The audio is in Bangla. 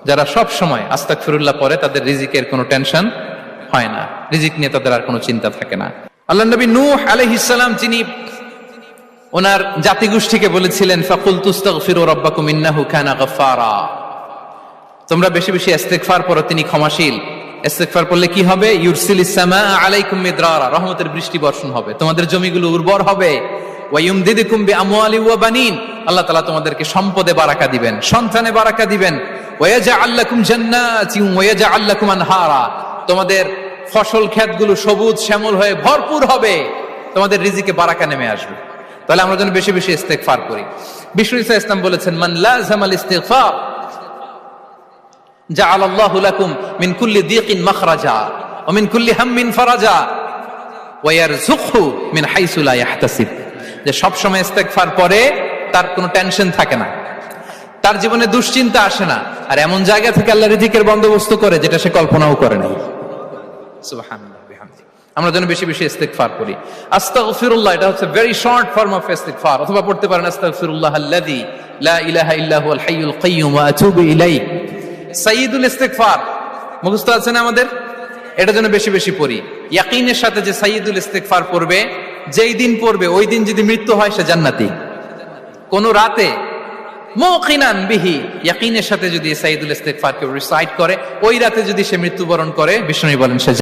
যারা সব সময় আস্তাগফিরুল্লাহ পড়ে তাদের রিজিকের কোনো টেনশন হয় না, রিজিক নিয়ে তাদের আর কোনো চিন্তা থাকে না। আল্লাহ নবী নূহ আলাইহিস সালাম যিনি ওনার জাতিগোষ্ঠীকে বলেছিলেন ফাকুলতু আস্তাগফিরু রাব্বাকুম ইন্নাহু কানা গাফফারা, তোমরা বেশি বেশি ইস্তেগফার পড়ো, তিনি ক্ষমাশীল। ইস্তেগফার পড়লে কি হবে? ইউরসিলিস সামাআ আলাইকুম মিদরারা, রহমতের বৃষ্টি বর্ষণ হবে, তোমাদের জমিগুলো উর্বর হবে। ওয়া ইউমদিদুকুম বিআমওয়ালি ওয়া বানিন, আল্লাহ তাআলা তোমাদেরকে সম্পদে বারাকা দিবেন, সন্তানে বারাকা দিবেন। ওয়া ইয়াজআল লাকুম জান্নাতিন ওয়া ইয়াজআল লাকুম আনহারা, তোমাদের ফসল ক্ষেতগুলো সবুজ শ্যামল হয়ে ভরপুর হবে, তোমাদের রিজিকে বারাকা নেমে আসবে। তাহলে আমরা যেন বেশি বেশি ইস্তেগফার করি। বিষ্ণু ঈসা ইসলাম বলেছেন মান লাযামাল ইস্তিগফার জাআলাল্লাহু লাকুম মিন কুল্লি দিকিন মাখরাজা ওয়া মিন কুল্লি হাম্মিন ফারাজা ওয়া ইয়ারযুকহু মিন হাইসু লা ইয়াহতাসিব, যে সব সময় ইস্তেগফার পড়ে তার কোনো টেনশন থাকে না, তার জীবনে দুশ্চিন্তা আসে না, আর এমন জায়গা থেকে আল্লাহ রিজিকের বন্দোবস্ত করে যেটা সে কল্পনাও করে নাই। সুবহানাল্লাহ বিহামদি। আমরা যেন বেশি বেশি ইস্তেগফার করি। আস্তাগফিরুল্লাহ, এটা হচ্ছে ভেরি শর্ট ফর্ম অফ ইস্তেগফার। অথবা পড়তে পারেন আস্তাগফিরুল্লাহ আল্লাযী লা ইলাহা ইল্লা হুয়াল হাইয়ুল কাইয়্যুম ওয়া আতুবু ইলাইহি। সাইয়্যিদুল ইস্তেগফার মুখস্থ আছে না আমাদের? এটা যেন বেশি বেশি পড়ি। ইয়াকিনের সাথে যে সাইয়্যিদুল ইস্তেগফার পড়বে, যেই দিন পড়বে ওই দিন যদি মৃত্যু হয় সে জান্নাতি। কোন রাতে মুকিনান বিহি, ইয়াকিনের সাথে যদি সাইয়্যিদুল ইস্তেগফারকে রিসাইট করে, ওই রাতে যদি সে মৃত্যুবরণ করে, বিষ্ণু বলেন সে